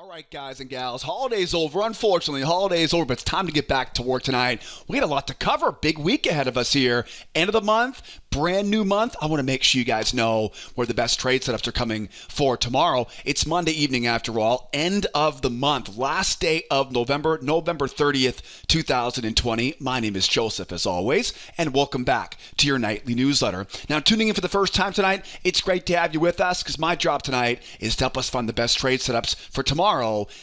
All right, guys and gals, holiday's over. Unfortunately, holiday's over, but it's time to get back to work tonight. We got a lot to cover. Big week ahead of us here. End of the month, brand new month. I want to make sure you guys know where the best trade setups are coming for tomorrow. It's Monday evening after all. End of the month. Last day of November 30th, 2020. My name is Joseph, as always, and welcome back to your nightly newsletter. Now, tuning in for the first time tonight, it's great to have you with us because my job tonight is to help us find the best trade setups for tomorrow.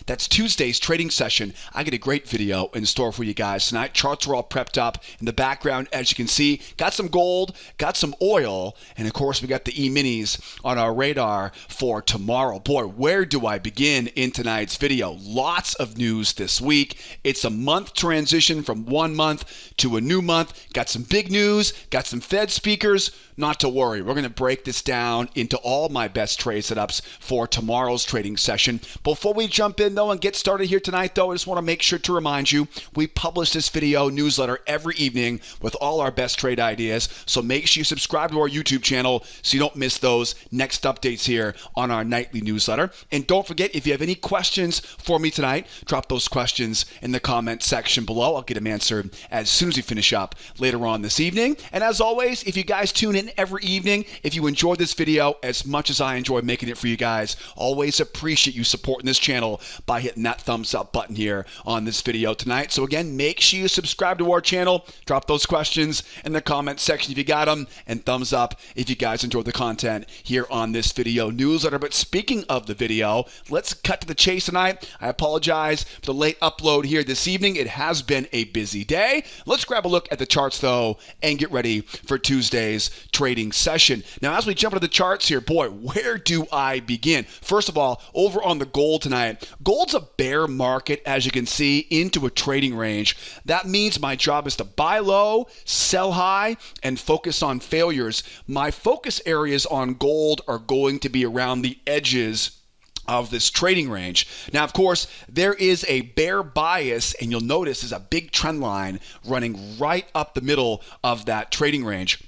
That's Tuesday's trading session. I got a great video in store for you guys tonight. Charts are all prepped up in the background, as you can see. Got some gold, got some oil, and of course we got the Eminis on our radar for tomorrow. Boy, where do I begin in tonight's video? Lots of news this week. It's a month transition from one month to a new month. Got some big news, got some Fed speakers. Not to worry, we're going to break this down into all my best trade setups for tomorrow's trading session. Before we jump in, though, and get started here tonight, though, I just want to make sure to remind you, we publish this video newsletter every evening with all our best trade ideas. So make sure you subscribe to our YouTube channel so you don't miss those next updates here on our nightly newsletter. And don't forget, if you have any questions for me tonight, drop those questions in the comment section below. I'll get them answered as soon as we finish up later on this evening. And as always, if you guys tune in every evening, if you enjoyed this video as much as I enjoy making it for you guys, always appreciate you supporting this channel by hitting that thumbs up button here on this video tonight. So again, make sure you subscribe to our channel, drop those questions in the comment section if you got them, and thumbs up if you guys enjoyed the content here on this video newsletter. But speaking of the video, let's cut to the chase tonight. I apologize for the late upload here this evening. It has been a busy day. Let's grab a look at the charts though and get ready for Tuesday's trading session. Now, as we jump into the charts here, boy, where do I begin? First of all, over on the gold tonight, gold's a bear market, as you can see, into a trading range. That means my job is to buy low, sell high, and focus on failures. My focus areas on gold are going to be around the edges of this trading range. Now, of course, there is a bear bias, and you'll notice there's a big trend line running right up the middle of that trading range.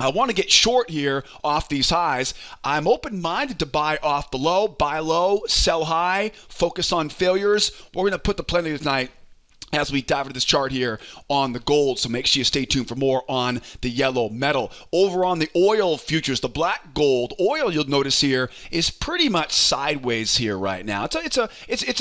I want to get short here off these highs. I'm open-minded to buy off the low, buy low, sell high, focus on failures. We're going to put the plan tonight as we dive into this chart here on the gold. So make sure you stay tuned for more on the yellow metal. Over on the oil futures, the black gold oil, you'll notice here, is pretty much sideways here right now. It's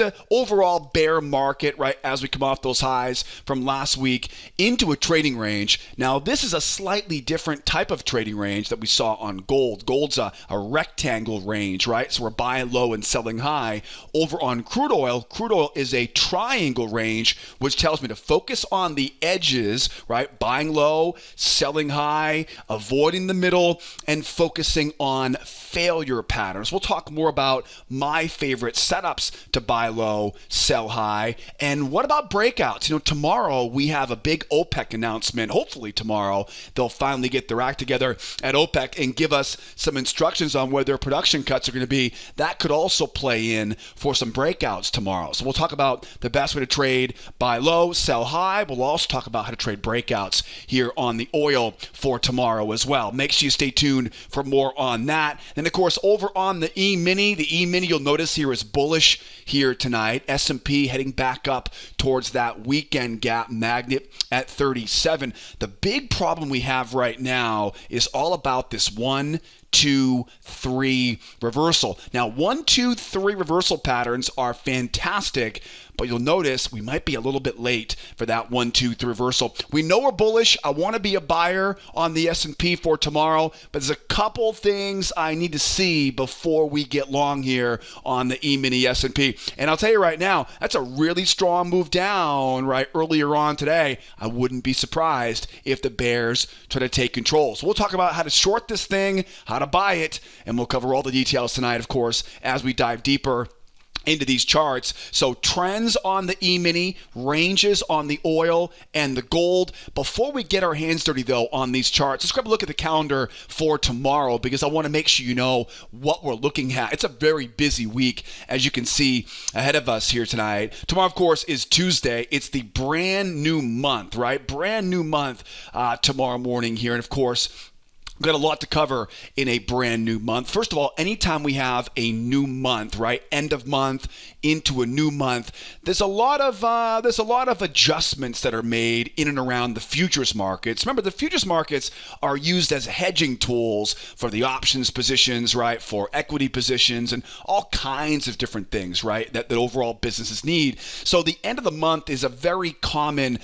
a overall bear market, right, as we come off those highs from last week into a trading range. Now, this is a slightly different type of trading range that we saw on gold. Gold's a rectangle range, right? So we're buying low and selling high. Over on crude oil is a triangle range, which tells me to focus on the edges, right? Buying low, selling high, avoiding the middle, and focusing on failure patterns. We'll talk more about my favorite setups to buy low, sell high. And what about breakouts? You know, tomorrow we have a big OPEC announcement. Hopefully tomorrow they'll finally get their act together at OPEC and give us some instructions on where their production cuts are going to be. That could also play in for some breakouts tomorrow. So we'll talk about the best way to trade buy low, sell high. We'll also talk about how to trade breakouts here on the oil for tomorrow as well. Make sure you stay tuned for more on that. And of course, over on the E-mini you'll notice here is bullish here tonight. S&P heading back up towards that weekend gap magnet at 37. The big problem we have right now is all about this 1, 2, 3 reversal. Now, 1, 2, 3 reversal patterns are fantastic, but you'll notice we might be a little bit late for that 1, 2, 3 reversal. We know we're bullish. I want to be a buyer on the S&P for tomorrow, but there's a couple things I need to see before we get long here on the E-mini S&P. And I'll tell you right now, that's a really strong move down right earlier on today. I wouldn't be surprised if the bears try to take control. So we'll talk about how to short this thing, how to buy it, and we'll cover all the details tonight, of course, as we dive deeper into these charts. So trends on the E-mini, ranges on the oil and the gold. Before we get our hands dirty though on these charts, let's grab a look at the calendar for tomorrow because I want to make sure you know what we're looking at. It's a very busy week, as you can see ahead of us here tonight. Tomorrow, of course, is Tuesday. It's the brand new month, right? Brand new month tomorrow morning here. And of course, We've got a lot to cover in a brand new month. First of all, anytime we have a new month, right, end of month into a new month, there's a lot of adjustments that are made in and around the futures markets. Remember, the futures markets are used as hedging tools for the options positions, right, for equity positions, and all kinds of different things, right, that overall businesses need. So the end of the month is a very common,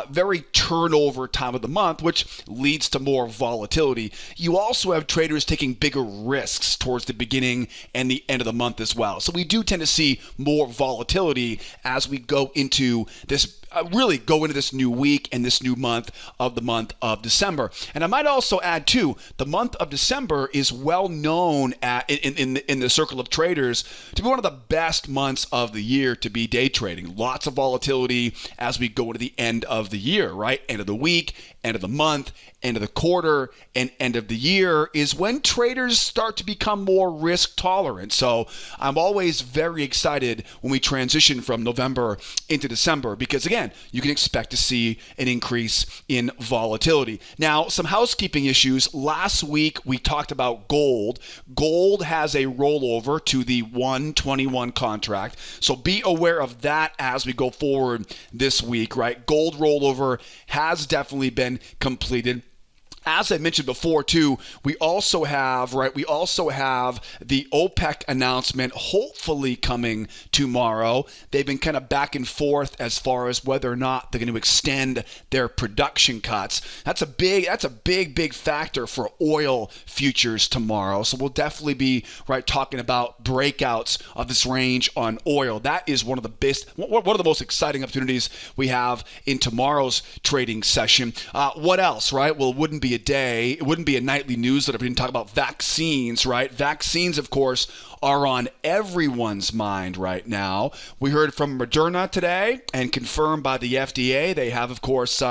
very turnover time of the month, which leads to more volatility. You also have traders taking bigger risks towards the beginning and the end of the month as well. So we do tend to see more volatility as we go into this this new week and this new month of December. And I might also add too, the month of December is well known in the circle of traders to be one of the best months of the year to be day trading. Lots of volatility as we go to the end of the year, right? End of the week, end of the month, end of the quarter, and end of the year is when traders start to become more risk tolerant. So I'm always very excited when we transition from November into December because, again, you can expect to see an increase in volatility. Now, some housekeeping issues. Last week, we talked about gold. Gold has a rollover to the 121 contract. So be aware of that as we go forward this week, right? Gold rollover has definitely been completed. As I mentioned before, too, we also have the OPEC announcement hopefully coming tomorrow. They've been kind of back and forth as far as whether or not they're going to extend their production cuts. That's a big factor for oil futures tomorrow. So we'll definitely be talking about breakouts of this range on oil. That is one of the most exciting opportunities we have in tomorrow's trading session. What else, right? Well, it wouldn't be a day. It wouldn't be a nightly news that if we didn't talk about vaccines, right? Vaccines, of course, are on everyone's mind right now. We heard from Moderna today and confirmed by the FDA. They have, of course,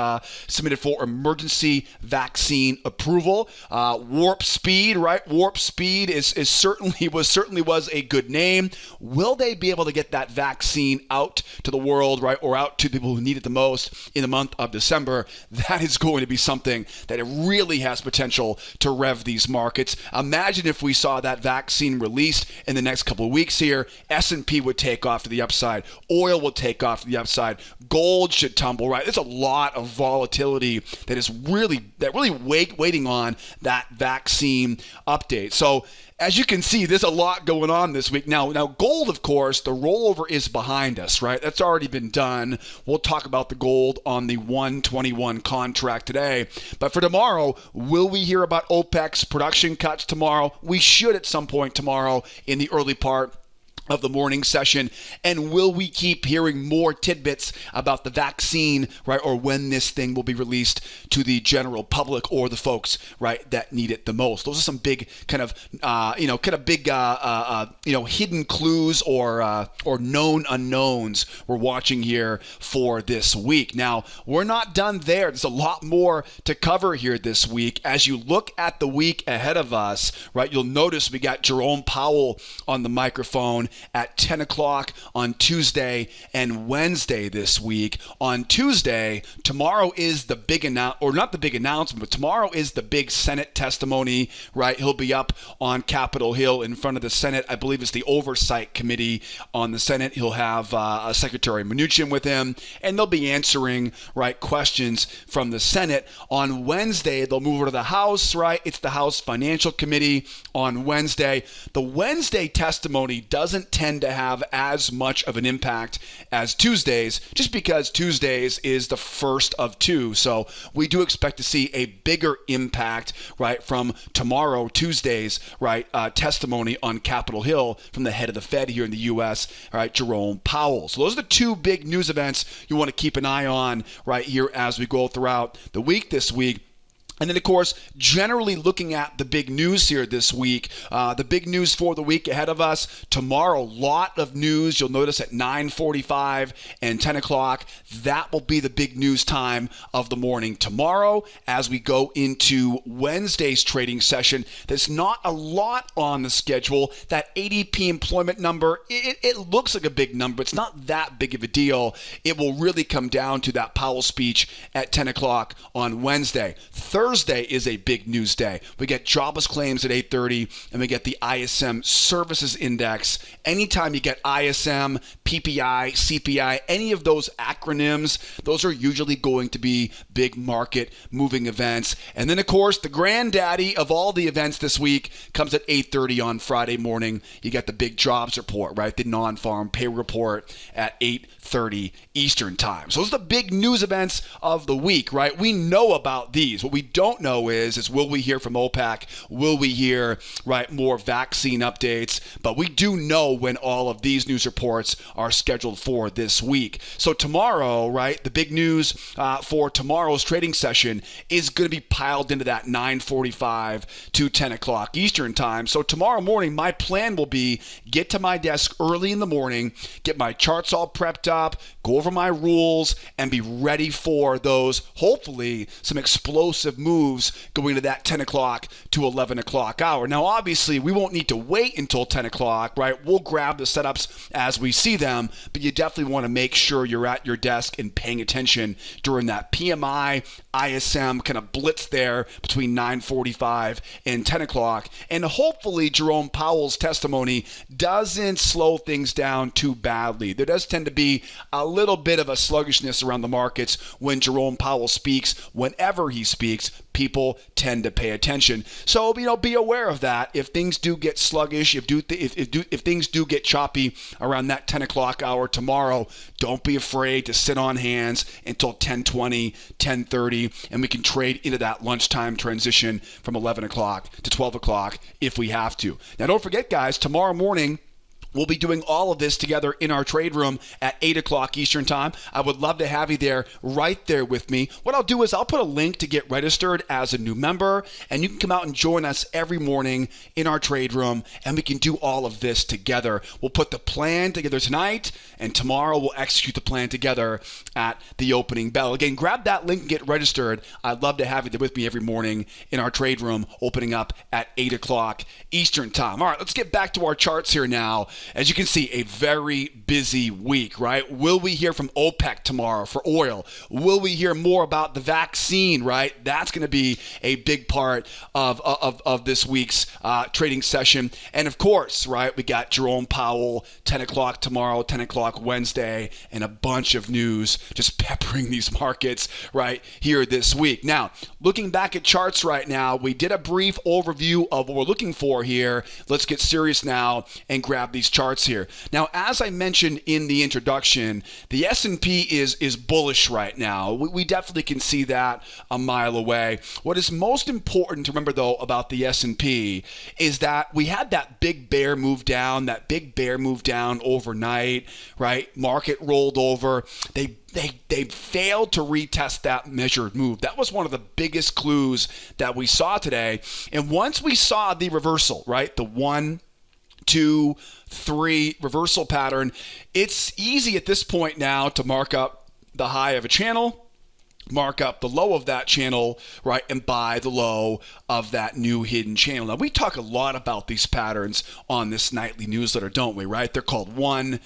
submitted for emergency vaccine approval. Warp Speed, right? Warp Speed is certainly was a good name. Will they be able to get that vaccine out to the world, right, or out to people who need it the most in the month of December? That is going to be something that it really has potential to rev these markets. Imagine if we saw that vaccine released in the next couple of weeks here. S&P would take off to the upside. Oil will take off to the upside. Gold should tumble, right? There's a lot of volatility that is really waiting on that vaccine update. So as you can see, there's a lot going on this week. Now, gold, of course, the rollover is behind us, right? That's already been done. We'll talk about the gold on the 121 contract today. But for tomorrow, will we hear about OPEC's production cuts tomorrow? We should at some point tomorrow in the early part of the morning session. And will we keep hearing more tidbits about the vaccine, right, or when this thing will be released to the general public or the folks, right, that need it the most? Those are some big hidden clues or known unknowns we're watching here for this week. Now, we're not done there. There's a lot more to cover here this week. As you look at the week ahead of us, right, you'll notice we got Jerome Powell on the microphone at 10 o'clock on Tuesday and Wednesday this week. On Tuesday, tomorrow is the big announcement, but tomorrow is the big Senate testimony, right? He'll be up on Capitol Hill in front of the Senate. I believe it's the Oversight Committee on the Senate. He'll have Secretary Mnuchin with him, and they'll be answering, right, questions from the Senate. On Wednesday, they'll move over to the House, right? It's the House Financial Committee on Wednesday. The Wednesday testimony doesn't tend to have as much of an impact as Tuesdays, just because Tuesdays is the first of two. So we do expect to see a bigger impact, right, from tomorrow, Tuesday's, right, testimony on Capitol Hill from the head of the Fed here in the U.S., right, Jerome Powell. So those are the two big news events you want to keep an eye on right here as we go throughout the week this week. And then, of course, generally looking at the big news here this week, the big news for the week ahead of us. Tomorrow, a lot of news. You'll notice at 9:45 and 10 o'clock, that will be the big news time of the morning tomorrow. As we go into Wednesday's trading session, there's not a lot on the schedule. That ADP employment number, it looks like a big number. It's not that big of a deal. It will really come down to that Powell speech at 10 o'clock on Wednesday. Thursday, Thursday is a big news day. We get jobless claims at 8:30, and we get the ISM Services Index. Anytime you get ISM, PPI, CPI, any of those acronyms, those are usually going to be big market moving events. And then, of course, the granddaddy of all the events this week comes at 8:30 on Friday morning. You got the big jobs report, right? The non-farm pay report at 8:30 Eastern time. So those are the big news events of the week, right? We know about these. What we don't know is will we hear from OPEC? Will we hear, right, more vaccine updates? But we do know when all of these news reports are scheduled for this week. So tomorrow, right, the big news for tomorrow's trading session is going to be piled into that 9:45 to 10 o'clock Eastern time. So tomorrow morning, my plan will be get to my desk early in the morning, get my charts all prepped up, go over my rules, and be ready for those, hopefully, some explosive moves going to that 10 o'clock to 11 o'clock hour. Now, obviously, we won't need to wait until 10 o'clock, right? We'll grab the setups as we see them, but you definitely want to make sure you're at your desk and paying attention during that PMI, ISM kind of blitz there between 9:45 and 10 o'clock. And hopefully, Jerome Powell's testimony doesn't slow things down too badly. There does tend to be a little bit of a sluggishness around the markets when Jerome Powell speaks. Whenever he speaks, people tend to pay attention. So, be aware of that. If things do get sluggish, if things do get choppy around that 10 o'clock hour tomorrow, don't be afraid to sit on hands until 10:20, 10:30, and we can trade into that lunchtime transition from 11 o'clock to 12 o'clock if we have to. Now, don't forget, guys, tomorrow morning, we'll be doing all of this together in our trade room at 8 o'clock Eastern time. I would love to have you there, right there with me. What I'll do is I'll put a link to get registered as a new member, and you can come out and join us every morning in our trade room, and we can do all of this together. We'll put the plan together tonight, and tomorrow we'll execute the plan together at the opening bell. Again, grab that link and get registered. I'd love to have you there with me every morning in our trade room, opening up at 8 o'clock Eastern time. All right, let's get back to our charts here now. As you can see, a very busy week, right? Will we hear from OPEC tomorrow for oil? Will we hear more about the vaccine, right? That's going to be a big part of this week's trading session. And of course, right, we got Jerome Powell, 10 o'clock tomorrow, 10 o'clock Wednesday, and a bunch of news just peppering these markets right here this week. Now, looking back at charts right now, we did a brief overview of what we're looking for here. Let's get serious now and grab these charts here. Now, as I mentioned in the introduction, the S&P is bullish right now. We definitely can see that a mile away. What is most important to remember, though, about the S&P is that we had that big bear move down, overnight, right? Market rolled over. They failed to retest that measured move. That was one of the biggest clues that we saw today. And once we saw the reversal, right, the 1, 2, 3 reversal pattern, it's easy at this point now to mark up the high of a channel, mark up the low of that channel, right, and buy the low of that new hidden channel. Now, we talk a lot about these patterns on this nightly newsletter, don't we, right? They're called 1,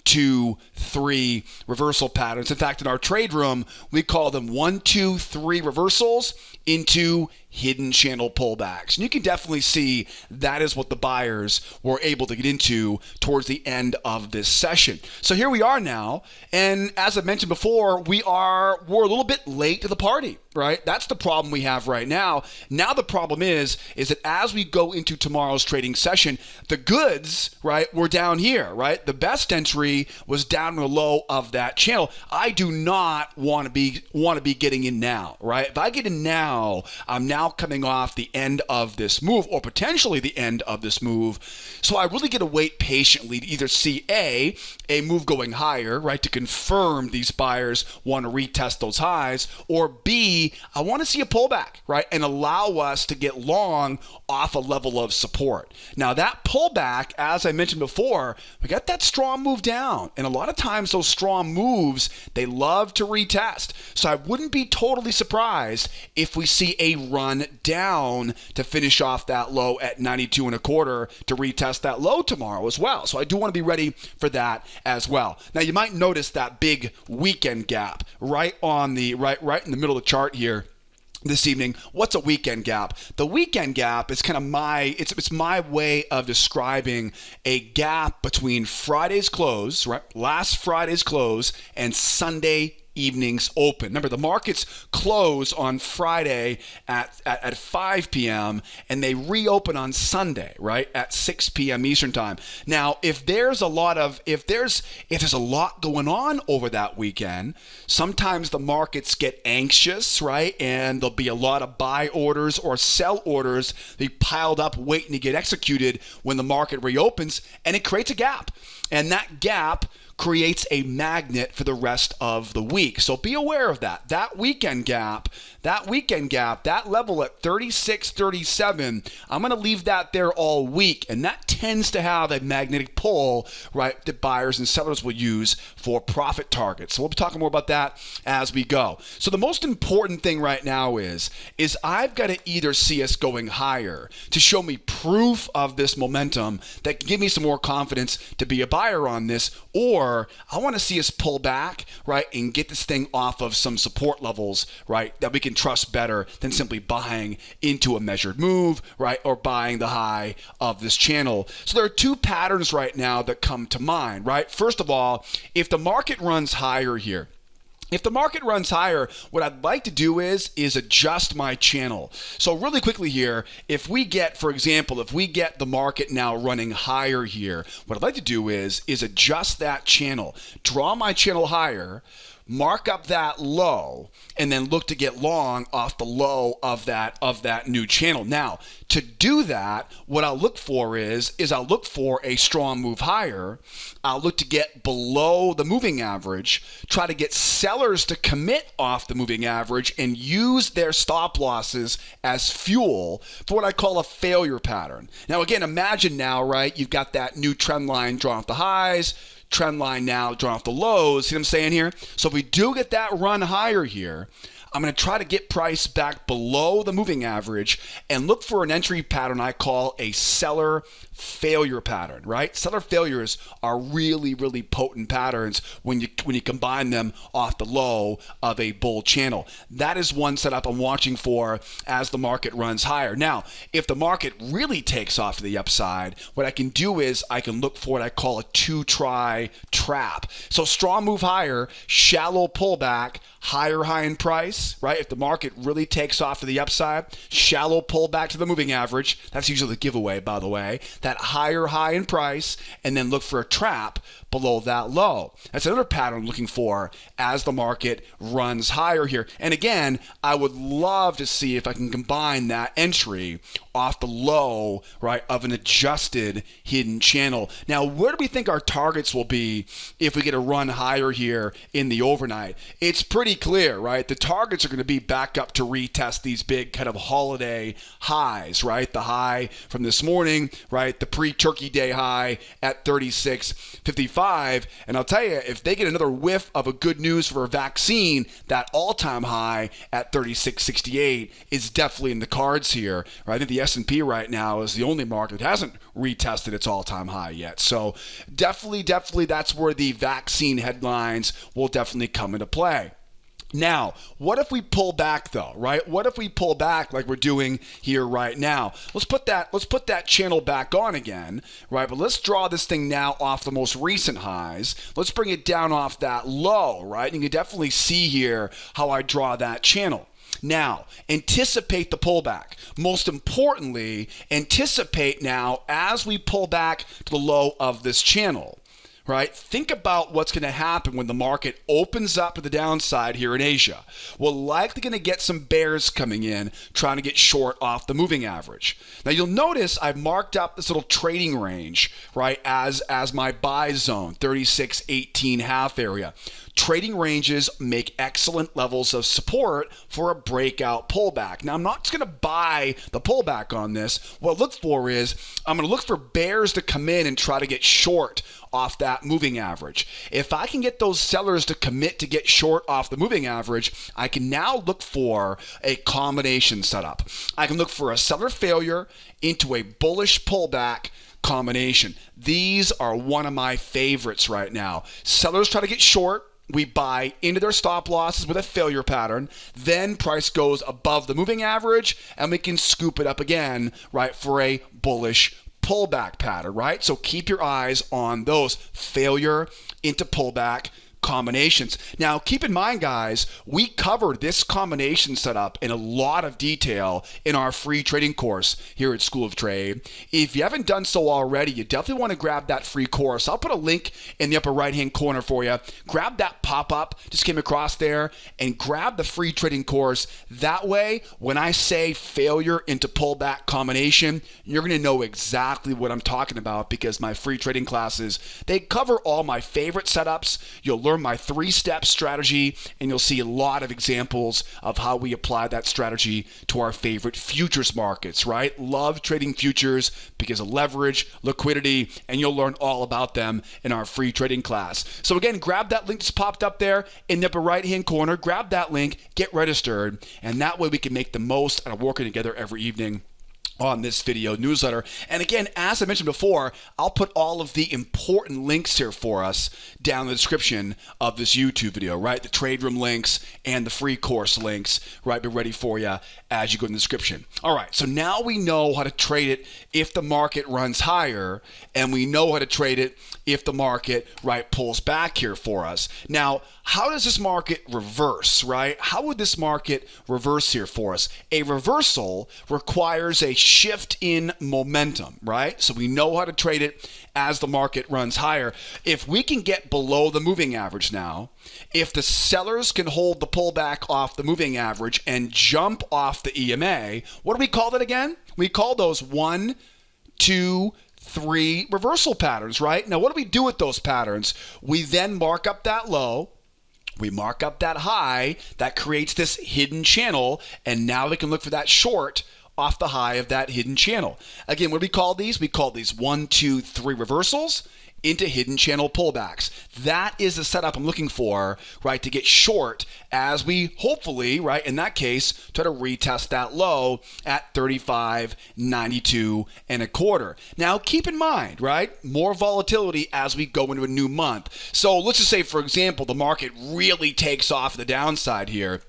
2, 3 reversal patterns. In fact, in our trade room, we call them 1, 2, 3 reversals into hidden channel pullbacks. And you can definitely see that is what the buyers were able to get into towards the end of this session. So here we are now, and as I mentioned before, we're a little bit late to the party, right? That's the problem we have right now. Now the problem is that as we go into tomorrow's trading session, the goods, right, were down here, right? The best entry was down in the low of that channel. I do not want to be getting in now, right? If I get in now, I'm now coming off the end of this move, or potentially the end of this move. So I really get to wait patiently to either see a move going higher, right, to confirm these buyers want to retest those highs, or B, I want to see a pullback, right, and allow us to get long off a level of support. Now that pullback, as I mentioned before, we got that strong move down, and a lot of times those strong moves, they love to retest. So I wouldn't be totally surprised if we see a run down to finish off that low at 92 and a quarter to retest that low tomorrow as well. So I do want to be ready for that as well. Now you might notice that big weekend gap right in the middle of the chart here. this evening. What's a weekend gap? The weekend gap is kind of it's my way of describing a gap between Friday's close, right? Last Friday's close and Sunday evening's open. Remember, the markets close on Friday at 5 p.m. and they reopen on Sunday, right, at 6 p.m. Eastern time. Now, if there's a lot going on over that weekend, sometimes the markets get anxious, right, and there'll be a lot of buy orders or sell orders be piled up waiting to get executed when the market reopens, and it creates a gap. And that gap creates a magnet for the rest of the week. So be aware of that. That weekend gap, that level at 36.37, I'm going to leave that there all week. And that tends to have a magnetic pull, right, that buyers and sellers will use for profit targets. So we'll be talking more about that as we go. So the most important thing right now is I've got to either see us going higher to show me proof of this momentum that can give me some more confidence to be a buyer on this, or I want to see us pull back, right, and get this thing off of some support levels, right, that we can trust better than simply buying into a measured move, right, or buying the high of this channel. So there are two patterns right now that come to mind, right? First of all, if the market runs higher here, what I'd like to do is adjust my channel. So really quickly here, if we get the market now running higher here, what I'd like to do is adjust that channel, draw my channel higher, mark up that low, and then look to get long off the low of that new channel. Now, to do that, what I'll look for is I'll look for a strong move higher. I'll look to get below the moving average, try to get sellers to commit off the moving average and use their stop losses as fuel for what I call a failure pattern. Now, again, imagine now, right, you've got that new trend line drawn off the highs, trend line now drawn off the lows. See what I'm saying here? So if we do get that run higher here, I'm going to try to get price back below the moving average and look for an entry pattern I call a seller failure pattern, right? Seller failures are really, really potent patterns when you combine them off the low of a bull channel. That is one setup I'm watching for as the market runs higher. Now, if the market really takes off to the upside, what I can do is I can look for what I call a two-try trap. So strong move higher, shallow pullback, higher high in price, right? If the market really takes off to the upside, shallow pullback to the moving average. That's usually the giveaway, by the way. That higher high in price, and then look for a trap below that low. That's another pattern I'm looking for as the market runs higher here. And again, I would love to see if I can combine that entry off the low, right, of an adjusted hidden channel. Now, where do we think our targets will be if we get a run higher here in the overnight? It's pretty clear, right? The targets are going to be back up to retest these big kind of holiday highs, right? The high from this morning, right? The pre-Turkey Day high at 36.55. And I'll tell you, if they get another whiff of a good news for a vaccine, that all-time high at 36.68 is definitely in the cards here. Right? I think the S&P right now is the only market that hasn't retested its all-time high yet. So definitely that's where the vaccine headlines will definitely come into play. Now, what if we pull back though, right? What if we pull back like we're doing here right now? Let's put that channel back on again, right? But let's draw this thing now off the most recent highs. Let's bring it down off that low, right? And you can definitely see here how I draw that channel. Now, anticipate the pullback. Most importantly, anticipate now as we pull back to the low of this channel. Right? Think about what's going to happen when the market opens up to the downside here in Asia. We're likely going to get some bears coming in trying to get short off the moving average. Now you'll notice I've marked up this little trading range, right, as my buy zone, 36.18 half area. Trading ranges make excellent levels of support for a breakout pullback. Now, I'm not just going to buy the pullback on this. What I look for is I'm going to look for bears to come in and try to get short off that moving average. If I can get those sellers to commit to get short off the moving average, I can now look for a combination setup. I can look for a seller failure into a bullish pullback combination. These are one of my favorites right now. Sellers try to get short, we buy into their stop losses with a failure pattern, then price goes above the moving average, and we can scoop it up again, right, for a bullish pullback pattern, right? So keep your eyes on those failure into pullback combinations. Now, keep in mind, guys, we covered this combination setup in a lot of detail in our free trading course here at School of Trade. If you haven't done so already, you definitely want to grab that free course. I'll put a link in the upper right-hand corner for you. Grab that pop-up, just came across there, and grab the free trading course. That way, when I say failure into pullback combination, you're going to know exactly what I'm talking about, because my free trading classes, they cover all my favorite setups. You'll learn my 3-step strategy, and you'll see a lot of examples of how we apply that strategy to our favorite futures markets, right? Love trading futures because of leverage, liquidity, and you'll learn all about them in our free trading class. So again, grab that link that's popped up there in the upper right-hand corner. Grab that link, get registered, and that way we can make the most out of working together every evening on this video newsletter. And again, as I mentioned before, I'll put all of the important links here for us down in the description of this YouTube video, right? The trade room links and the free course links, right? Be ready for you as you go in the description. All right, so now we know how to trade it if the market runs higher, and we know how to trade it if the market, right, pulls back here for us. Now, how does this market reverse, right? How would this market reverse here for us? A reversal requires a shift in momentum, right? So we know how to trade it as the market runs higher. If we can get below the moving average now, if the sellers can hold the pullback off the moving average and jump off the EMA, what do we call that again? We call those 1, 2, 3 reversal patterns, right? Now, what do we do with those patterns? We then mark up that low. We mark up that high. That creates this hidden channel, and now we can look for that short off the high of that hidden channel. Again, what do we call these? We call these 1, 2, 3 reversals into hidden channel pullbacks. That is the setup I'm looking for, right, to get short as we hopefully, right, in that case, try to retest that low at 35.92 and a quarter. Now, keep in mind, right, more volatility as we go into a new month. So let's just say, for example, the market really takes off the downside here.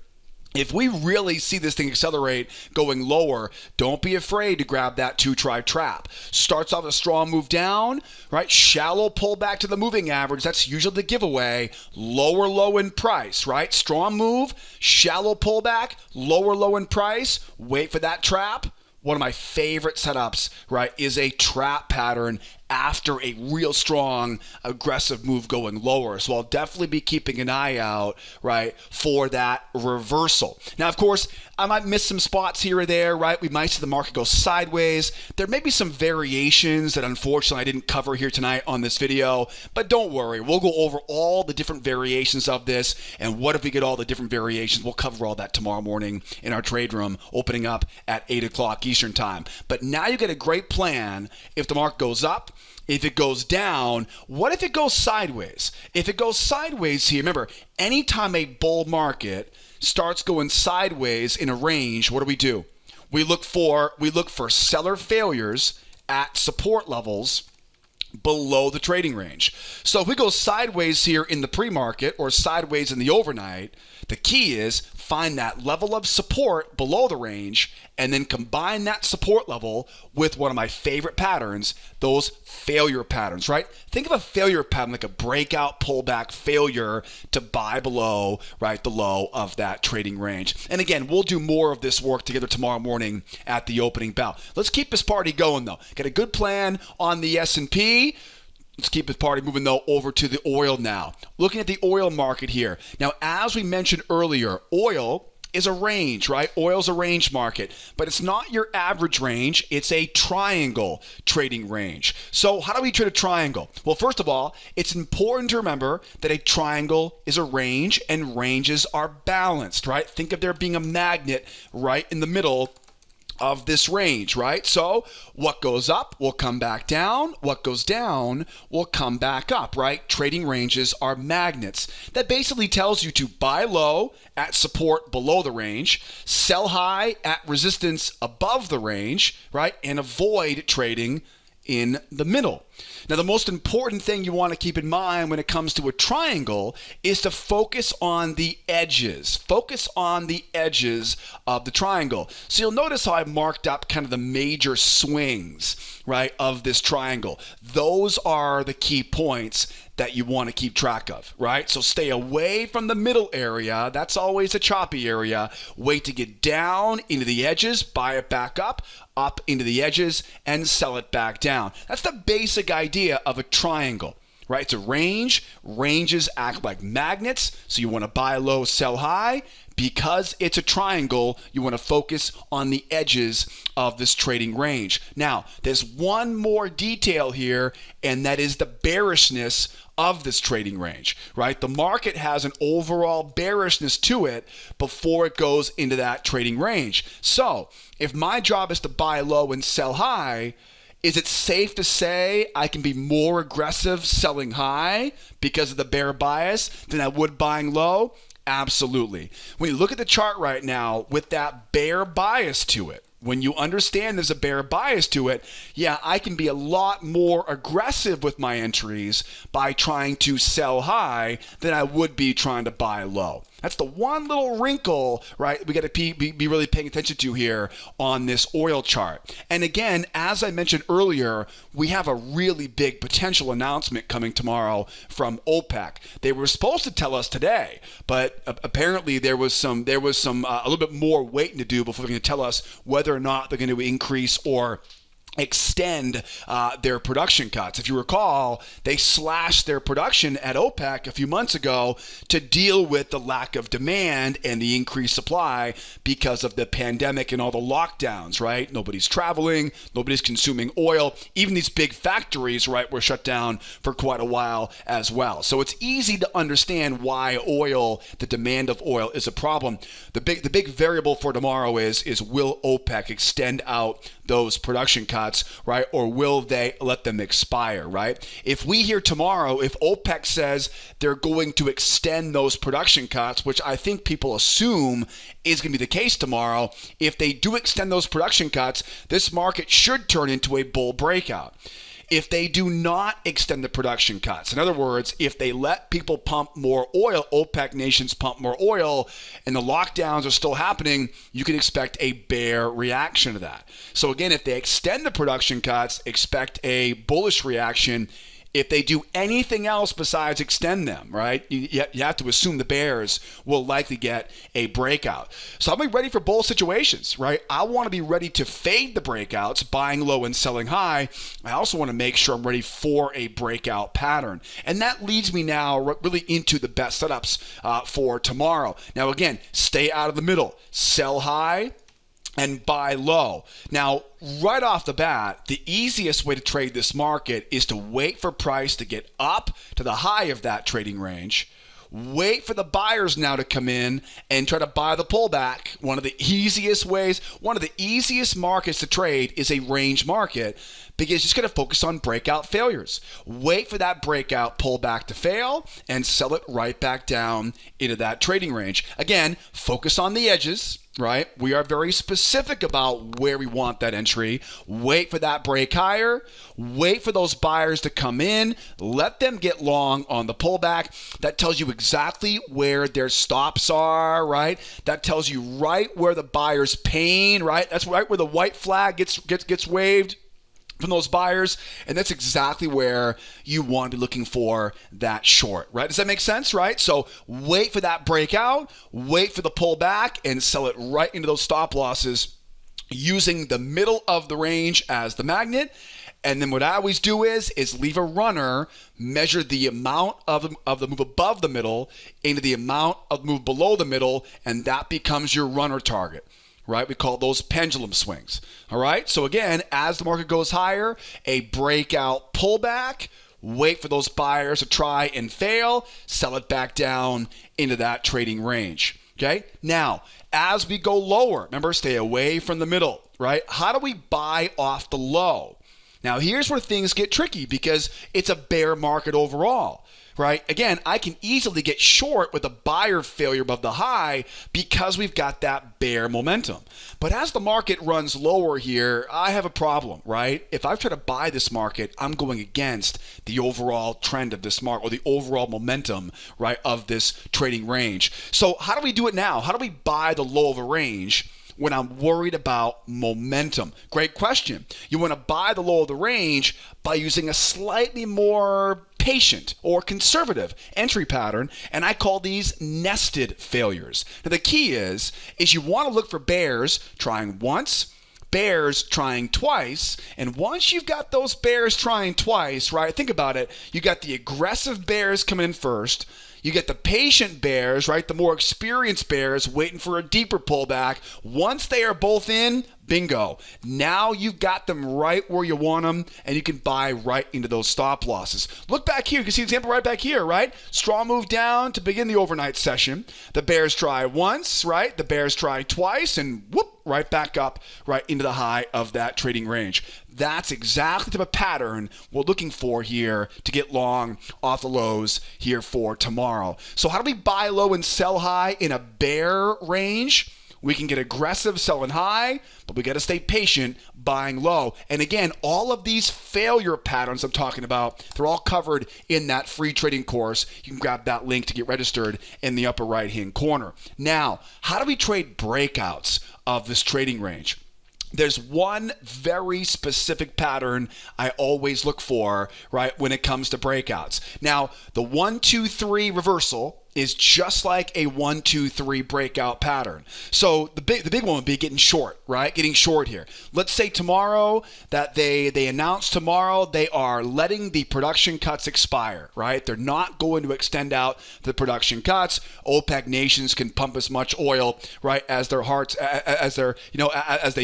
If we really see this thing accelerate going lower, don't be afraid to grab that 2-try trap. Starts off a strong move down, right? Shallow pullback to the moving average. That's usually the giveaway. Lower low in price, right? Strong move, shallow pullback, lower low in price. Wait for that trap. One of my favorite setups, right, is a trap pattern after a real strong, aggressive move going lower. So I'll definitely be keeping an eye out, right, for that reversal. Now, of course, I might miss some spots here or there, right? We might see the market go sideways. There may be some variations that unfortunately I didn't cover here tonight on this video, but don't worry. We'll go over all the different variations of this, and what if we get all the different variations? We'll cover all that tomorrow morning in our trade room, opening up at 8 o'clock Eastern time. But now you get a great plan if the market goes up. If it goes down, what if it goes sideways? If it goes sideways here, remember, anytime a bull market starts going sideways in a range, what do? We look for seller failures at support levels below the trading range. So if we go sideways here in the pre-market or sideways in the overnight, the key is find that level of support below the range and then combine that support level with one of my favorite patterns, those failure patterns, right? Think of a failure pattern like a breakout pullback failure to buy below, right, the low of that trading range. And again, we'll do more of this work together tomorrow morning at the opening bell. Let's keep this party going though. Got a good plan on the S&P. Let's keep this party moving, though, over to the oil now. Looking at the oil market here. Now, as we mentioned earlier, oil is a range, right? Oil's a range market, but it's not your average range. It's a triangle trading range. So how do we trade a triangle? Well, first of all, it's important to remember that a triangle is a range and ranges are balanced, right? Think of there being a magnet right in the middle of this range, right? So what goes up will come back down. What goes down will come back up, right? Trading ranges are magnets. That basically tells you to buy low at support below the range, sell high at resistance above the range, right? And avoid trading in the middle. Now, the most important thing you want to keep in mind when it comes to a triangle is to focus on the edges. Focus on the edges of the triangle. So you'll notice how I marked up kind of the major swings, right, of this triangle. Those are the key points that you want to keep track of, right? So stay away from the middle area. That's always a choppy area. Wait to get down into the edges, buy it back up into the edges, and sell it back down. That's the basic idea of a triangle, right? It's a range. Ranges act like magnets, so you want to buy low, sell high. Because it's a triangle, you want to focus on the edges of this trading range. Now, there's one more detail here, and that is the bearishness of this trading range, right? The market has an overall bearishness to it before it goes into that trading range. So, if my job is to buy low and sell high, is it safe to say I can be more aggressive selling high because of the bear bias than I would buying low? Absolutely. When you look at the chart right now with that bear bias to it, when you understand there's a bear bias to it, yeah, I can be a lot more aggressive with my entries by trying to sell high than I would be trying to buy low. That's the one little wrinkle, right, we got to be really paying attention to here on this oil chart. And again, as I mentioned earlier, we have a really big potential announcement coming tomorrow from OPEC. They were supposed to tell us today, but apparently there was some a little bit more waiting to do before they're going to tell us whether or not they're going to increase or extend their production cuts. If you recall, they slashed their production at OPEC a few months ago to deal with the lack of demand and the increased supply because of the pandemic and all the lockdowns, right? Nobody's traveling, nobody's consuming oil. Even these big factories, right, were shut down for quite a while as well. So it's easy to understand why oil, the demand of oil, is a problem. The big variable for tomorrow is will OPEC extend out those production cuts, right? Or will they let them expire, right? If we hear tomorrow, if OPEC says they're going to extend those production cuts, which I think people assume is going to be the case tomorrow, if they do extend those production cuts, this market should turn into a bull breakout. If they do not extend the production cuts, in other words, if they let people pump more oil, OPEC nations pump more oil, and the lockdowns are still happening, you can expect a bear reaction to that. So again, if they extend the production cuts, expect a bullish reaction. If they do anything else besides extend them, right, you have to assume the bears will likely get a breakout. So I'll be ready for bull situations, right? I want to be ready to fade the breakouts, buying low and selling high. I also want to make sure I'm ready for a breakout pattern. And that leads me now really into the best setups for tomorrow. Now, again, stay out of the middle. Sell high and buy low. Now, right off the bat, the easiest way to trade this market is to wait for price to get up to the high of that trading range. Wait for the buyers now to come in and try to buy the pullback. One of the easiest markets to trade is a range market because you're just going to focus on breakout failures. Wait for that breakout pullback to fail and sell it right back down into that trading range. Again, focus on the edges. Right? We are very specific about where we want that entry. Wait for that break higher. Wait for those buyers to come in. Let them get long on the pullback. That tells you exactly where their stops are, right? That tells you right where the buyer's pain, right? That's right where the white flag gets waved from those buyers, and that's exactly where you want to be looking for that short, right? Does that make sense, right? So wait for that breakout, wait for the pullback, and sell it right into those stop losses using the middle of the range as the magnet. And then what I always do is leave a runner, measure the amount of the move above the middle into the amount of the move below the middle, and that becomes your runner target. Right? We call those pendulum swings. All right? So again, as the market goes higher, a breakout pullback, wait for those buyers to try and fail, sell it back down into that trading range. Okay? Now, as we go lower, remember, stay away from the middle, right? How do we buy off the low? Now, here's where things get tricky because it's a bear market overall, right? Again, I can easily get short with a buyer failure above the high because we've got that bear momentum. But as the market runs lower here, I have a problem, right? If I try to buy this market, I'm going against the overall trend of this market or the overall momentum, right, of this trading range. So how do we do it now? How do we buy the low of a range when I'm worried about momentum? Great question. You want to buy the low of the range by using a slightly more patient or conservative entry pattern, and I call these nested failures. Now the key is you want to look for bears trying once, bears trying twice, and once you've got those bears trying twice, right, think about it, you got the aggressive bears coming in first, you get the patient bears, right, the more experienced bears waiting for a deeper pullback. Once they are both in, bingo. Now you've got them right where you want them, and you can buy right into those stop losses. Look back here. You can see the example right back here, right? Strong move down to begin the overnight session. The bears try once, right? The bears try twice, and whoop, right back up, right into the high of that trading range. That's exactly the type of pattern we're looking for here to get long off the lows here for tomorrow. So how do we buy low and sell high in a bear range? We can get aggressive selling high, but we got to stay patient buying low. And again, all of these failure patterns I'm talking about, they're all covered in that free trading course. You can grab that link to get registered in the upper right-hand corner. Now, how do we trade breakouts of this trading range? There's one very specific pattern I always look for, right, when it comes to breakouts. Now, the 1, 2, 3 reversal is just like a 1, 2, 3 breakout pattern. So the big one would be getting short, right? Getting short here. Let's say tomorrow that they announce tomorrow they are letting the production cuts expire, right? They're not going to extend out the production cuts. OPEC nations can pump as much oil, right, as they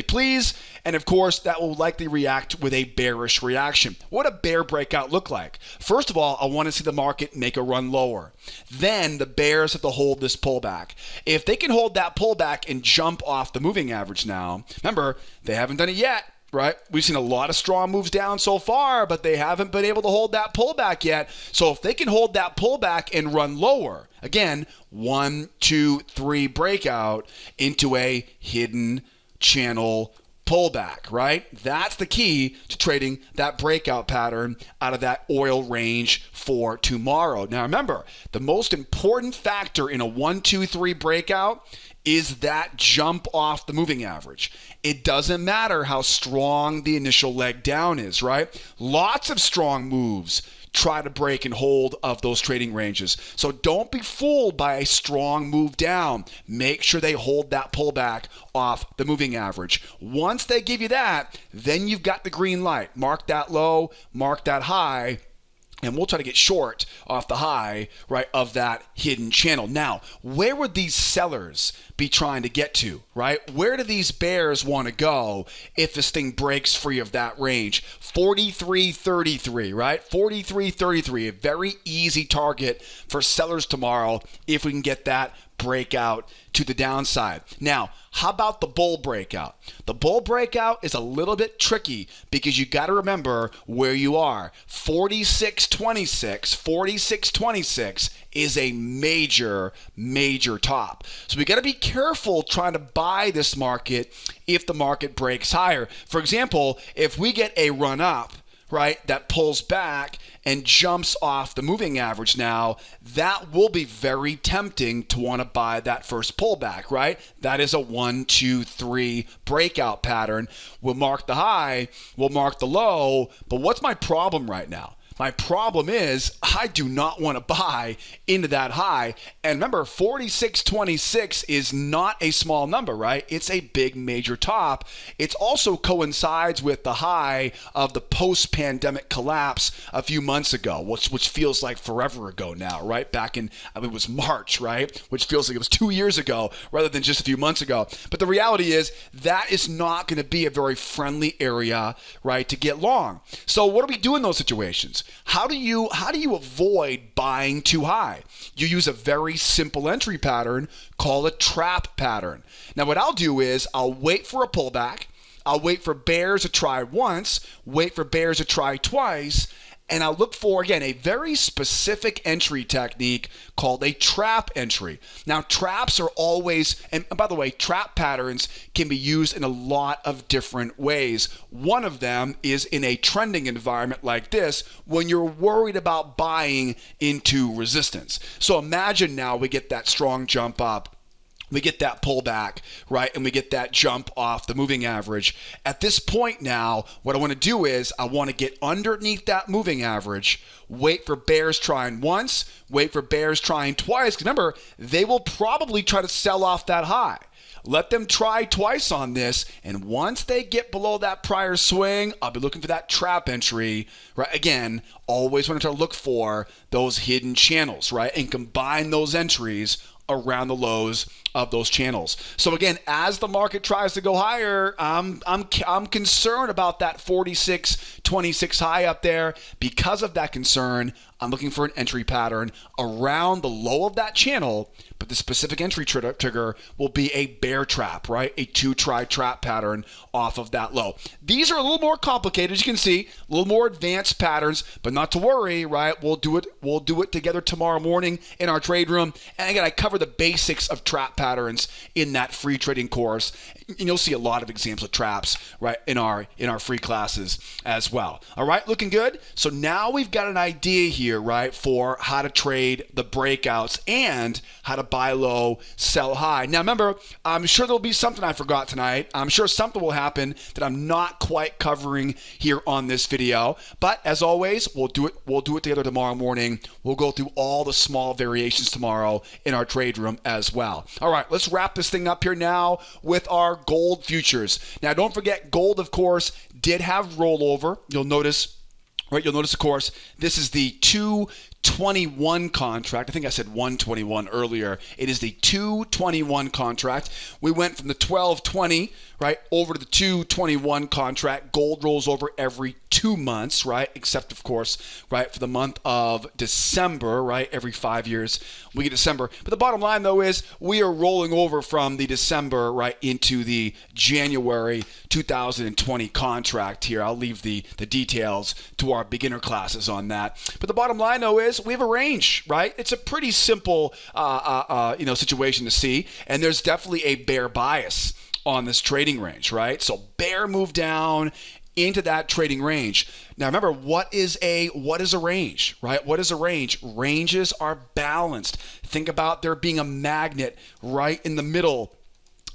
please. And of course, that will likely react with a bearish reaction. What a bear breakout look like? First of all, I want to see the market make a run lower. Then the bears have to hold this pullback. If they can hold that pullback and jump off the moving average now, remember, they haven't done it yet, right? We've seen a lot of strong moves down so far, but they haven't been able to hold that pullback yet. So if they can hold that pullback and run lower, again, 1, 2, 3 breakout into a hidden channel pullback, right? That's the key to trading that breakout pattern out of that oil range for tomorrow. Now remember, the most important factor in a 1, 2, 3 breakout is that jump off the moving average. It doesn't matter how strong the initial leg down is, right? Lots of strong moves try to break and hold of those trading ranges. So don't be fooled by a strong move down. Make sure they hold that pullback off the moving average. Once they give you that, then you've got the green light. Mark that low, mark that high, and we'll try to get short off the high, right, of that hidden channel. Now, where would these sellers be trying to get to, right? Where do these bears want to go if this thing breaks free of that range? 43.33, right? 43.33, a very easy target for sellers tomorrow if we can get that breakout to the downside. Now, how about the bull breakout? The bull breakout is a little bit tricky because you got to remember where you are. 46.26 is a major top. So we got to be careful trying to buy this market if the market breaks higher. For example, if we get a run up, right, that pulls back and jumps off the moving average now, that will be very tempting to want to buy that first pullback, right? That is a 1, 2, 3 breakout pattern. We'll mark the high, we'll mark the low, but what's my problem right now? My problem is I do not want to buy into that high. And remember, 46.26 is not a small number, right? It's a big major top. It also coincides with the high of the post-pandemic collapse a few months ago, which feels like forever ago now, right? Back in, it was March, right? Which feels like it was 2 years ago rather than just a few months ago. But the reality is that is not going to be a very friendly area, right, to get long. So what do we do in those situations? How do you avoid buying too high? You use a very simple entry pattern called a trap pattern. Now what I'll do is I'll wait for a pullback. I'll wait for bears to try once, wait for bears to try twice, and I'll look for, again, a very specific entry technique called a trap entry. Now, traps are always, and by the way, trap patterns can be used in a lot of different ways. One of them is in a trending environment like this when you're worried about buying into resistance. So imagine now we get that strong jump up. We get that pullback, right? And we get that jump off the moving average. At this point now, what I want to do is I want to get underneath that moving average, wait for bears trying once, wait for bears trying twice. Because remember, they will probably try to sell off that high. Let them try twice on this, and once they get below that prior swing, I'll be looking for that trap entry, right? Again, always want to try to look for those hidden channels, right? And combine those entries around the lows of those channels. So again, as the market tries to go higher, I'm concerned about that 46.26 high up there. Because of that concern, I'm looking for an entry pattern around the low of that channel, but the specific entry trigger will be a bear trap, right? A two-try trap pattern off of that low. These are a little more complicated, as you can see, a little more advanced patterns, but not to worry, right? We'll do it together tomorrow morning in our trade room. And again, I cover the basics of trap patterns in that free trading course. And you'll see a lot of examples of traps, right, in our free classes as well. All right, looking good. So now we've got an idea here, right, for how to trade the breakouts and how to buy low, sell high. Now remember, I'm sure there'll be something I forgot tonight. I'm sure something will happen that I'm not quite covering here on this video. But as always, we'll do it together tomorrow morning. We'll go through all the small variations tomorrow in our trade room as well. All right, let's wrap this thing up here now with our gold futures. Now, don't forget, gold, of course, did have rollover. You'll notice, of course, this is the 221 contract. I think I said 121 earlier. It is the 221 contract. We went from the 1220, right, over to the 221 contract. Gold rolls over every 2 months, right, except, of course, right, for the month of December, right, every 5 years we get December. But the bottom line, though, is we are rolling over from the December, right, into the January 2020 contract here. I'll leave the details to our beginner classes on that. But the bottom line, though, is we have a range, right? It's a pretty simple, situation to see, and there's definitely a bear bias on this trading range, right? So bear move down into that trading range. Now remember, what is a range, right? What is a range? Ranges are balanced. Think about there being a magnet right in the middle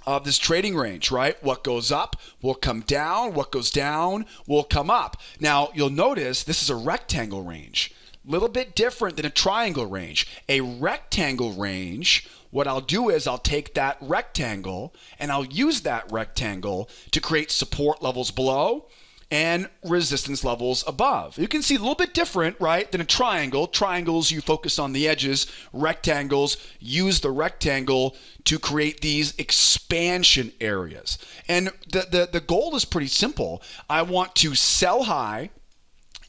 of this trading range, right? What goes up will come down. What goes down will come up. Now you'll notice this is a rectangle range. Little bit different than a triangle range. A rectangle range, what I'll do is I'll take that rectangle and I'll use that rectangle to create support levels below and resistance levels above. You can see a little bit different, right, than a triangle. Triangles, you focus on the edges. Rectangles, use the rectangle to create these expansion areas. And the goal is pretty simple. I want to sell high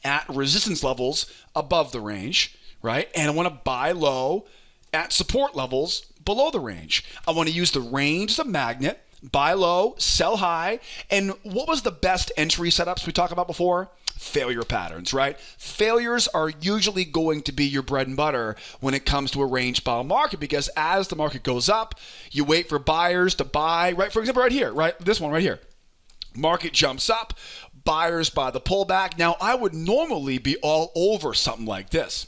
at resistance levels above the range, right? And I want to buy low at support levels below the range. I want to use the range as a magnet, buy low, sell high. And what was the best entry setups we talked about before? Failure patterns, right? Failures are usually going to be your bread and butter when it comes to a range bound market, because as the market goes up, you wait for buyers to buy, right? For example, right here, right? This one right here. Market jumps up, buyers buy the pullback. Now, I would normally be all over something like this,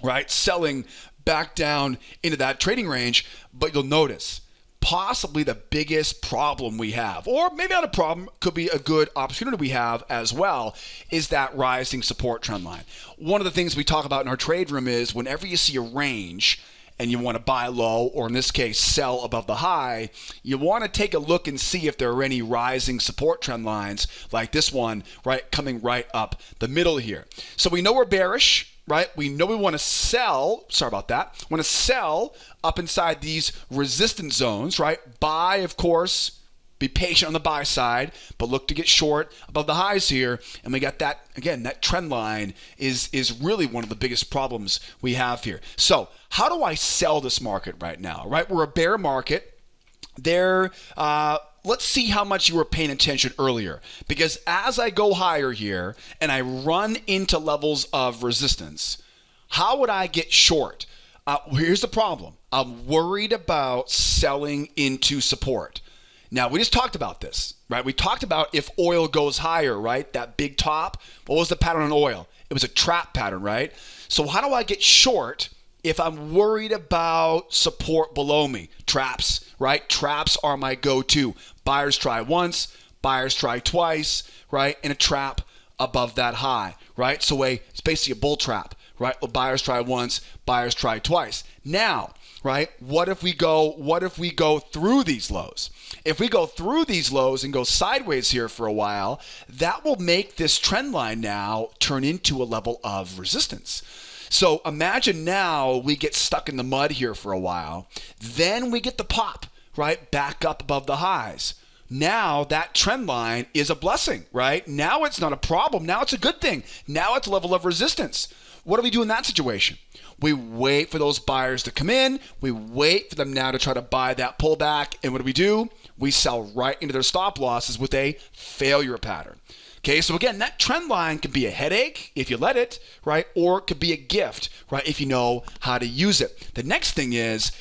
right? Selling back down into that trading range, but you'll notice possibly the biggest problem we have, or maybe not a problem, could be a good opportunity we have as well, is that rising support trend line. One of the things we talk about in our trade room is whenever you see a range and you want to buy low, or in this case, sell above the high, you want to take a look and see if there are any rising support trend lines like this one, right, coming right up the middle here. So we know we're bearish, right? We know we want to sell, want to sell up inside these resistance zones, right? Buy, of course, be patient on the buy side, but look to get short above the highs here. And we got that, again, that trend line is really one of the biggest problems we have here. So how do I sell this market right now, right? We're a bear market. let's see how much you were paying attention earlier. Because as I go higher here and I run into levels of resistance, how would I get short? Here's the problem. I'm worried about selling into support. Now, we just talked about this, right? We talked about if oil goes higher, right? That big top. What was the pattern on oil? It was a trap pattern, right? So how do I get short if I'm worried about support below me? Traps, right? Traps are my go-to. Buyers try once, buyers try twice, right? And a trap above that high, right? So it's basically a bull trap, right? Well, buyers try once, buyers try twice. Now, right? What if we go through these lows? If we go through these lows and go sideways here for a while, that will make this trend line now turn into a level of resistance. So imagine now we get stuck in the mud here for a while. Then we get the pop, right? Back up above the highs. Now that trend line is a blessing, right? Now it's not a problem. Now it's a good thing. Now it's a level of resistance. What do we do in that situation? We wait for those buyers to come in. We wait for them now to try to buy that pullback. And what do? We sell right into their stop losses with a failure pattern. Okay, so again, that trend line can be a headache if you let it, right? Or it could be a gift, right? If you know how to use it. The next thing is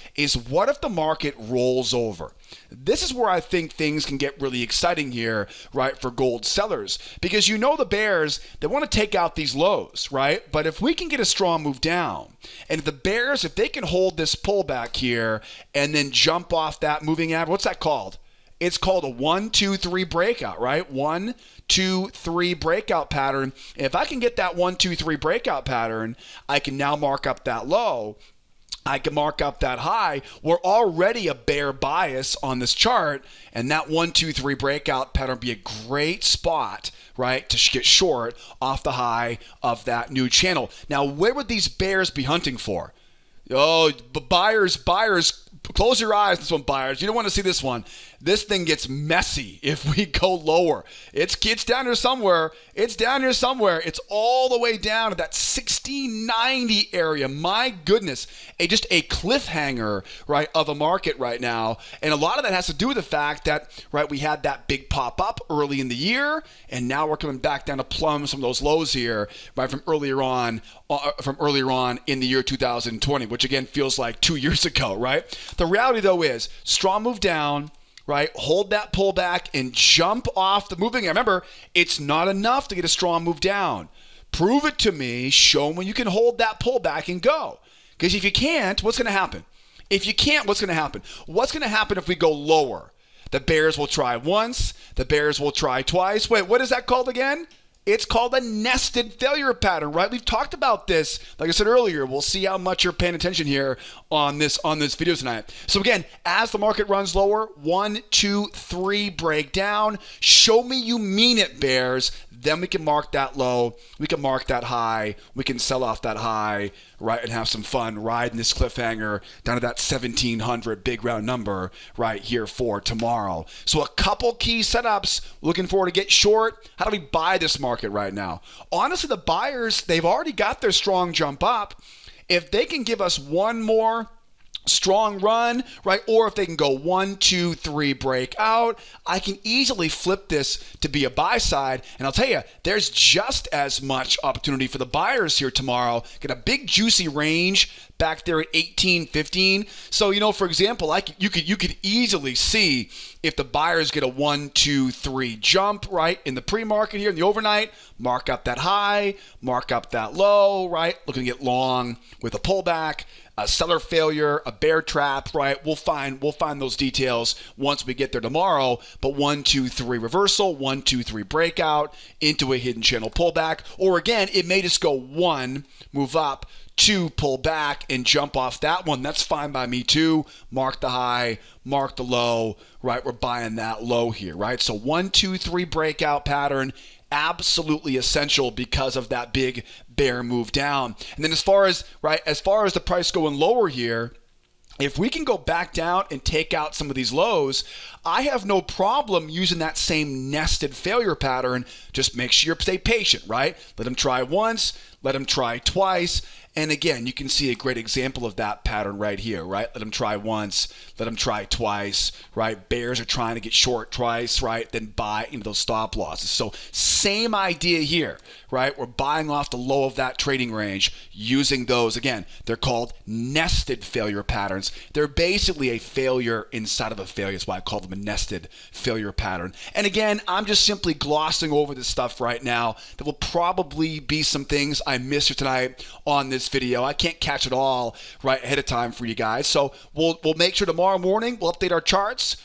what if the market rolls over? This is where I think things can get really exciting here, right, for gold sellers. Because you know the bears, they want to take out these lows, right? But if we can get a strong move down, and if the bears, if they can hold this pullback here and then jump off that moving average, what's that called? It's called a 1, 2, 3 breakout, right? 1, 2, 3 breakout pattern. And if I can get that 1, 2, 3 breakout pattern, I can now mark up that low. I can mark up that high. We're already a bear bias on this chart, and that 1, 2, 3 breakout pattern would be a great spot, right, to get short off the high of that new channel. Now, where would these bears be hunting for? Oh, buyers, close your eyes, this one, buyers. You don't want to see this one. This thing gets messy if we go lower. It's down here somewhere. It's down here somewhere. It's all the way down to that 1690 area. My goodness. Just a cliffhanger, right, of a market right now. And a lot of that has to do with the fact that, right, we had that big pop up early in the year, and now we're coming back down to plumb some of those lows here, right, from earlier on in the year 2020, which again feels like 2 years ago, right? The reality, though, is strong move down, right? Hold that pullback and jump off the moving. Remember, it's not enough to get a strong move down. Prove it to me. Show me you can hold that pullback and go. Because if you can't, what's going to happen? If you can't, what's going to happen? What's going to happen if we go lower? The bears will try once. The bears will try twice. Wait, what is that called again? It's called a nested failure pattern, right? We've talked about this. Like I said earlier, we'll see how much you're paying attention here on this video tonight. So again, as the market runs lower, 1, 2, 3 break down. Show me you mean it, bears. Then we can mark that low. We can mark that high. We can sell off that high, right, and have some fun riding this cliffhanger down to that 1700 big round number right here for tomorrow. So a couple key setups. Looking forward to get short. How do we buy this market right now? Honestly, the buyers, they've already got their strong jump up. If they can give us one more strong run, right? Or if they can go 1, 2, 3 break out, I can easily flip this to be a buy side. And I'll tell you, there's just as much opportunity for the buyers here tomorrow. Get a big juicy range back there at 18, 15. So, for example, you could easily see if the buyers get a 1, 2, 3 jump, right, in the pre-market here in the overnight, mark up that high, mark up that low, right? Looking at long with a pullback, a seller failure, a bear trap, right? We'll find those details once we get there tomorrow. But 1, 2, 3 reversal, 1, 2, 3 breakout into a hidden channel pullback. Or again, it may just go 1, move up, 2, pull back and jump off that one. That's fine by me too. Mark the high, mark the low, right? We're buying that low here, right? So 1, 2, 3 breakout pattern. Absolutely essential because of that big bear move down. And then as far as the price going lower here, if we can go back down and take out some of these lows, I have no problem using that same nested failure pattern. Just make sure you stay patient, right? Let them try once, let them try twice. And again, you can see a great example of that pattern right here, right? Let them try once, let them try twice, right? Bears are trying to get short twice, right? Then buy into those stop losses. So same idea here, right? We're buying off the low of that trading range using those. Again, they're called nested failure patterns. They're basically a failure inside of a failure. That's why I call them a nested failure pattern. And again, I'm just simply glossing over this stuff right now. There will probably be some things I missed here tonight on this video. I can't catch it all right ahead of time for you guys. So we'll make sure tomorrow morning we'll update our charts.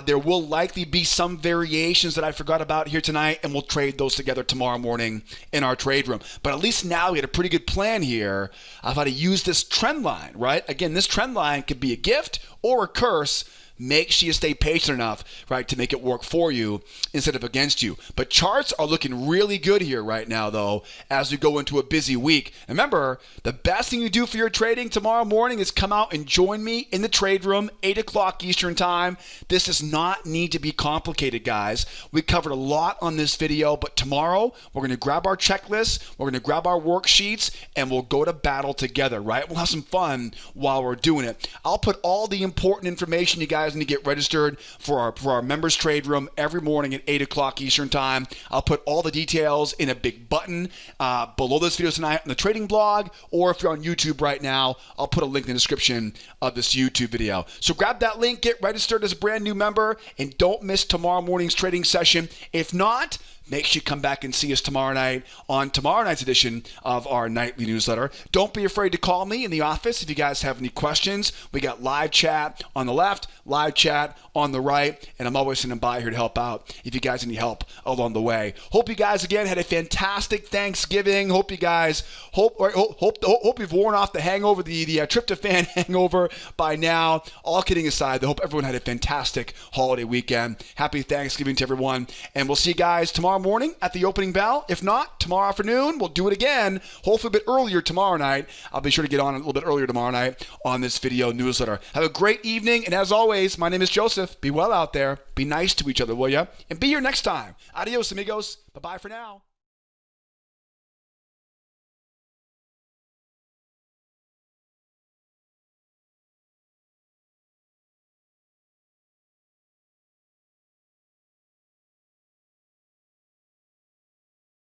There will likely be some variations that I forgot about here tonight, and we'll trade those together tomorrow morning in our trade room. But at least now we had a pretty good plan here of how to use this trend line, right? Again, this trend line could be a gift or a curse. Make sure you stay patient enough, right, to make it work for you instead of against you. But charts are looking really good here right now, though, as we go into a busy week. Remember, the best thing you do for your trading tomorrow morning is come out and join me in the trade room, 8 o'clock Eastern time. This does not need to be complicated, guys. We covered a lot on this video, but tomorrow we're going to grab our checklist, we're going to grab our worksheets, and we'll go to battle together, right? We'll have some fun while we're doing it. I'll put all the important information you guys need to get registered for our members trade room every morning at 8 o'clock Eastern time. I'll put all the details in a big button below this video tonight on the trading blog, or if you're on YouTube right now, I'll put a link in the description of this YouTube video. So grab that link, get registered as a brand new member, and don't miss tomorrow morning's trading session. If not, make sure you come back and see us tomorrow night on tomorrow night's edition of our nightly newsletter. Don't be afraid to call me in the office if you guys have any questions. We got live chat on the left, live chat on the right, and I'm always standing by here to help out if you guys need help along the way. Hope you guys again had a fantastic Thanksgiving. Hope you guys hope you've worn off the hangover, the tryptophan hangover by now. All kidding aside, I hope everyone had a fantastic holiday weekend. Happy Thanksgiving to everyone, and we'll see you guys tomorrow morning at the opening bell. If not, tomorrow afternoon, we'll do it again, hopefully a bit earlier tomorrow night. I'll be sure to get on a little bit earlier tomorrow night on this video newsletter. Have a great evening, and as always, my name is Joseph. Be well out there. Be nice to each other, will ya? And be here next time. Adios, amigos. Bye-bye for now.